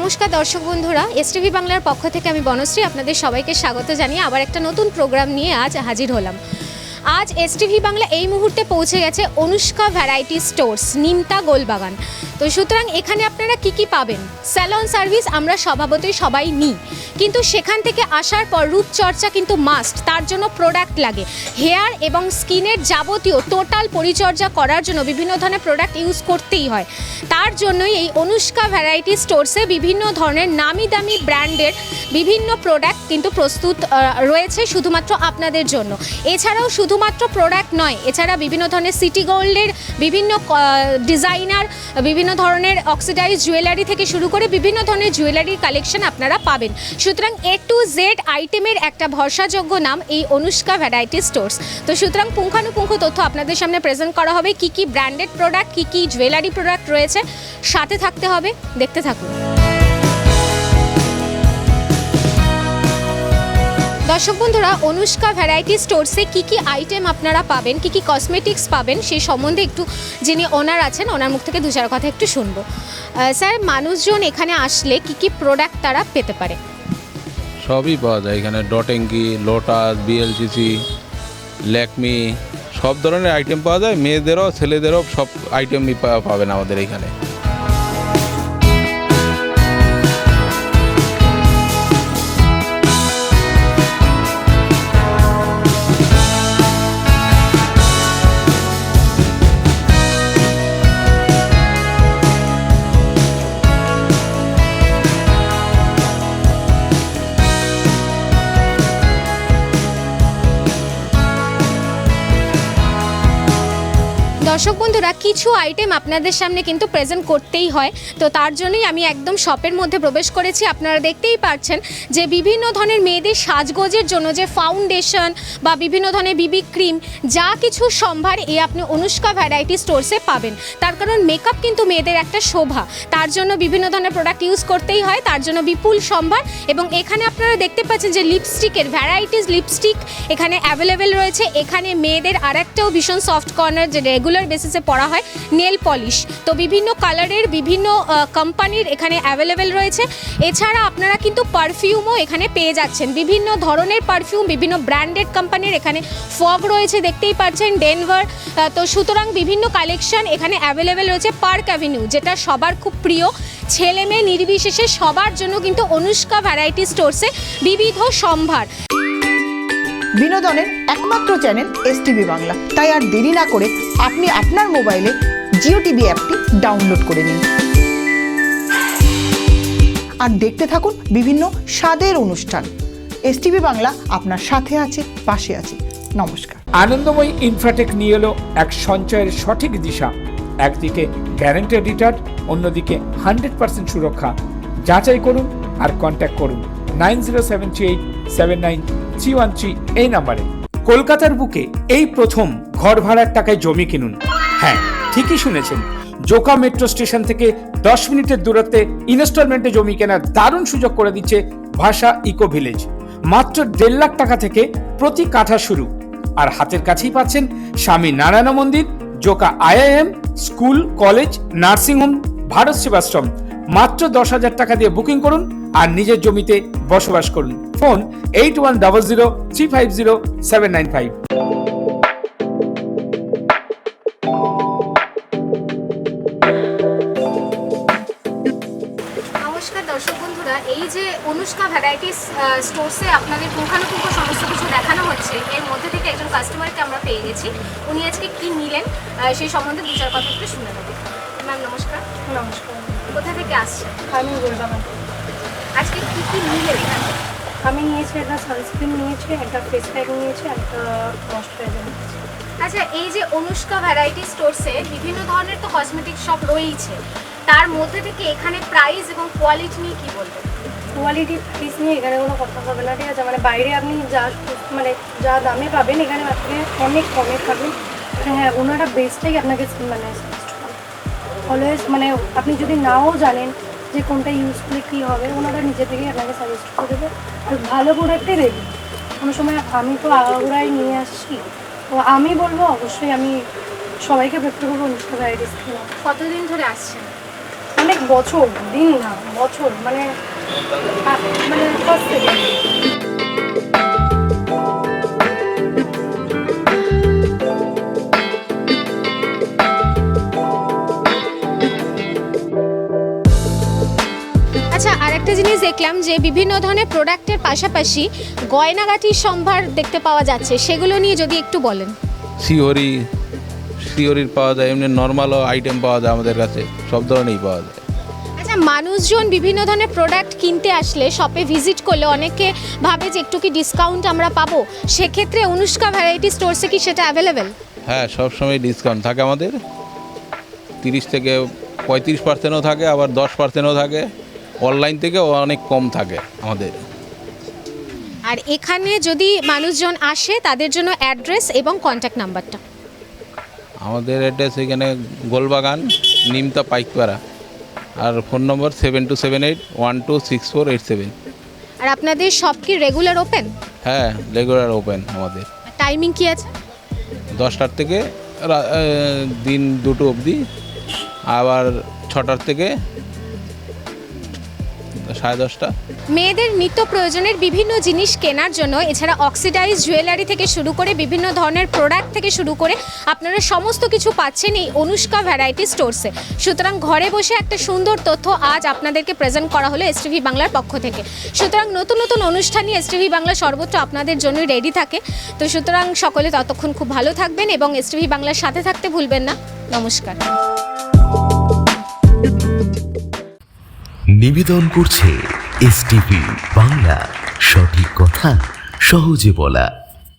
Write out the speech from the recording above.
নমস্কার দর্শক বন্ধুরা, এসটিভি বাংলার পক্ষ থেকে আমি বনশ্রী আপনাদের সবাইকে স্বাগত জানিয়ে আবার একটা নতুন প্রোগ্রাম নিয়ে আজ হাজির হলাম। আজ এসটিভি বাংলা এই মুহূর্তে পৌঁছে গেছে অনুষ্কা ভ্যারাইটি স্টোর্স, নিমতা গোলবাগান। তো সুতরাং এখানে আপনারা কি পাবেন? স্যালন সার্ভিস আমরা স্বভাবতই সবাই নিই, কিন্তু সেখান থেকে আসার পর রূপচর্চা কিন্তু মাস্ট। তার জন্য প্রোডাক্ট লাগে, হেয়ার এবং স্কিনের যাবতীয় টোটাল পরিচর্যা করার জন্য বিভিন্ন ধরনের প্রোডাক্ট ইউজ করতেই হয়। তার জন্যই এই অনুষ্কা ভ্যারাইটি স্টোর্সে বিভিন্ন ধরনের নামি দামি ব্র্যান্ডের বিভিন্ন প্রোডাক্ট কিন্তু প্রস্তুত রয়েছে শুধুমাত্র আপনাদের জন্য। এছাড়াও শুধুমাত্র প্রোডাক্ট নয়, এছাড়া বিভিন্ন ধরনের সিটি গোল্ডের বিভিন্ন ডিজাইনার, বিভিন্ন ধরনের অক্সিডাইজ জুয়েলারি থেকে শুরু করে বিভিন্ন ধরনের জুয়েলারির কালেকশন আপনারা পাবেন। সুতরাং A to Z আইটেমের একটা ভরসাযোগ্য নাম এই অনুষ্কা ভ্যারাইটি স্টোর্স। তো সুতরাং পুঙ্খানুপুঙ্খ তথ্য আপনাদের সামনে প্রেজেন্ট করা হবে, কি ব্র্যান্ডেড প্রোডাক্ট, কি জুয়েলারি প্রোডাক্ট রয়েছে। সাথে থাকতে হবে, দেখতে থাকুন। দর্শক বন্ধুরা, অনুষ্কা ভ্যারাইটি স্টোর্সে কি আইটেম আপনারা পাবেন, কি কসমেটিক্স পাবেন, সেই সম্বন্ধে একটু যিনি ওনার আছেন ওনার মুখ থেকে দু চার কথা একটু শুনবো। স্যার, মানুষজন এখানে আসলে কি প্রোডাক্ট তারা পেতে পারে? সবই পাওয়া যায় এখানে। ডটেঙ্কি, লোটাস, বিএলসিসি, ল্যাকমি, সব ধরনের আইটেম পাওয়া যায়। মেয়েদেরও ছেলেদেরও সব আইটেমই পাবেন আমাদের এখানে। দর্শক বন্ধুরা, কিছু আইটেম আপনাদের সামনে কিন্তু প্রেজেন্ট করতেই হয়। তো তার জন্যই আমি একদম শপের মধ্যে প্রবেশ করেছি। আপনারা দেখতেই পাচ্ছেন যে বিভিন্ন ধরনের মেয়েদের সাজগোজের জন্য যে ফাউন্ডেশন বা বিভিন্ন ধরনের বিবি ক্রিম, যা কিছু সম্ভার এই আপনি অনুষ্কা ভ্যারাইটি স্টোর্সে পাবেন। তার কারণ মেকআপ কিন্তু মেয়েদের একটা শোভা, তার জন্য বিভিন্ন ধরনের প্রোডাক্ট ইউজ করতেই হয়, তার জন্য বিপুল সম্ভার। এবং এখানে আপনারা দেখতে পাচ্ছেন যে লিপস্টিকের ভ্যারাইটিস লিপস্টিক এখানে অ্যাভেলেবেল রয়েছে। এখানে মেয়েদের আরেকটাও ভীষণ সফট কর্নার, যে রেগুলার বেসিসে পরা হয়, নেল পলিশ। তো বিভিন্ন কালারের বিভিন্ন কোম্পানির এখানে অ্যাভেলেবেল রয়েছে। এছাড়া আপনারা কিন্তু পারফিউমও এখানে পেয়ে যাচ্ছেন, বিভিন্ন ধরনের পারফিউম, বিভিন্ন ব্র্যান্ডেড কোম্পানির এখানে ফগ রয়েছে, দেখতেই পাচ্ছেন, ডেনভার। তো সুতরাং বিভিন্ন কালেকশন এখানে অ্যাভেলেবেল রয়েছে। পার্ক অ্যাভিনিউ, যেটা সবার খুব প্রিয়, ছেলে মেয়ে নির্বিশেষে সবার জন্য কিন্তু অনুষ্কা ভ্যারাইটি স্টোর্সে বিবিধ সম্ভার। বিনোদনের একমাত্র চ্যানেল এসটিভি বাংলা। তাই আর দেরি না করে আপনি আপনার মোবাইলে জিও টিভি অ্যাপটি ডাউনলোড করে নিন আর দেখতে থাকুন বিভিন্ন স্বাদের অনুষ্ঠান। এসটিভি বাংলা আপনার সাথে আছে, পাশে আছে। নমস্কার। আনন্দময়ী ইনফ্রাটেক নিয়ে এলো এক সঞ্চয়ের সঠিক দিশা। একদিকে গ্যারান্টেড রিটার্ন, অন্যদিকে 100% সুরক্ষা। যাচাই করুন আর কন্ট্যাক্ট করুন 9078793113 এই নাম্বারে। কলকাতার বুকে এই প্রথম ঘর ভাড়ার টাকায় জমি কিনুন। হ্যাঁ, ঠিকই শুনেছেন, জোকা মেট্রো স্টেশন থেকে 10 মিনিটের দূরত্বে ইনস্টলমেন্টে জমি কেনার দারুণ সুযোগ করে দিচ্ছে ভাষা ইকো ভিলেজ। মাত্র 1.5 লাখ টাকা থেকে প্রতি কাঠা শুরু। আর হাতের কাছেই পাচ্ছেন স্বামী নারায়ণ মন্দির, Joka IIM, school, college, nursing home, Bharat Sevashram. মাত্র 10,000 টাকা দিয়ে বুকিং করুন আর নিজের জমিতে বসবাস করুন। ফোন 8100350795। নমস্কার দর্শক বন্ধুরা, এই যে অনুষ্কা ভ্যারাইটি স্টোর্সে আপনাদের পুঙ্খানুপুঙ্খ সমস্ত কিছু দেখানো হচ্ছে, এর মধ্যে থেকে একজন কাস্টমারকে আমরা পেয়ে গেছি। উনি আজকে কি নিলেন সেই সম্বন্ধে দু চার কথা একটু শুনে নেব। ম্যাম নমস্কার। নমস্কার। কোথা থেকে আসছেন? আমি গোলবাগান। আজকে কি নিলেন এখানে? আমি নিয়েছি একটা সানস্ক্রিন নিয়েছি, একটা ফেস প্যাক নিয়েছি, একটা ময়শ্চারাইজার নিয়েছি। আচ্ছা, এই যে অনুষ্কা ভ্যারাইটি স্টোরসে বিভিন্ন ধরনের তো কসমেটিক শপ রয়েছে, তার মধ্যে থেকে এখানে প্রাইস এবং কোয়ালিটি নিয়ে কি বলবেন? কোয়ালিটি প্রাইস নিয়ে এখানে কোনো কথা হবে না, ঠিক আছে? মানে বাইরে আপনি যা দামে পাবেন, এখানে আপনি অনেক কমে পাবেন। হ্যাঁ, ওনারা বেস্টটাই আপনাকে অলওয়েজ, মানে আপনি যদি নাও জানেন যে কোনটা ইউজ করলে কী হবে, ওনারা নিজে থেকেই আপনাকে সাজেস্ট করে দেবে। আর ভালো প্রোডাক্টই দেবে। কোনো সময় আমি তো আগাগোড়াই নিয়ে আসছি, তো আমি বলবো অবশ্যই আমি সবাইকে প্রেফার করবো অনুষ্কা ভ্যারাইটিস। কতদিন ধরে আসছেন? অনেক অনেক বছর, দিন না বছর, মানে ফার্স্ট থেকে। আচ্ছা, আর একটা জিনিস দেখলাম যে বিভিন্ন ধরনের প্রোডাক্টের পাশাপাশি গয়নাগাটির সম্ভার দেখতে পাওয়া যাচ্ছে, সেগুলো নিয়ে যদি একটু বলেন। সিওরির পাওয়া যায়, এমনি নর্মালও আইটেম পাওয়া যায় আমাদের কাছে, সব ধরনেরই পাওয়া যায়। আচ্ছা, মানুষজন বিভিন্ন ধরনের প্রোডাক্ট কিনতে আসলে শপে ভিজিট করলে অনেকে ভাবে যে একটু কি ডিসকাউন্ট আমরা পাবো, সেক্ষেত্রে অনুষ্কা ভ্যারাইটি স্টোরসে কি সেটা অ্যাভেলেবেল? হ্যাঁ, সবসময় ডিসকাউন্ট থাকে আমাদের, 30 থেকে 35%ও থাকে, আবার 10%ও থাকে। অনলাইন থেকেও অনেক কম থাকে আমাদের। আর এখানে যদি মানুষজন আসে তাদের জন্য অ্যাড্রেস এবং কন্ট্যাক্ট নাম্বারটা। আমাদের অ্যাড্রেস এখানে গোলবাগান, নিমতা পাইকপাড়া, আর ফোন নম্বর 7278126487। আর আপনাদের শপ কি রেগুলার ওপেন? হ্যাঁ, রেগুলার ওপেন আমাদের। টাইমিং কি আছে? 10টার থেকে দিন 2টো অবধি, আবার 6টার থেকে 10:30। মেয়েদের নিত্য প্রয়োজনের বিভিন্ন জিনিস কেনার জন্য এছাড়া অক্সিডাইজ জুয়েলারি থেকে শুরু করে বিভিন্ন ধরনের প্রোডাক্ট থেকে শুরু করে আপনারা সমস্ত কিছু পাচ্ছেন এই অনুষ্কা ভ্যারাইটি স্টোরসে। সুতরাং ঘরে বসে একটা সুন্দর তথ্য আজ আপনাদেরকে প্রেজেন্ট করা হলো এসটিভি বাংলার পক্ষ থেকে। সুতরাং নতুন নতুন অনুষ্ঠানই এসটিভি বাংলা সর্বত্র আপনাদের জন্যই রেডি থাকে। তো সুতরাং সকলে ততক্ষণ খুব ভালো থাকবেন এবং এসটিভি বাংলার সাথে থাকতে ভুলবেন না। নমস্কার। নিবেদন করছে এসটিভি বাংলা, সঠিক কথা সহজে বলা।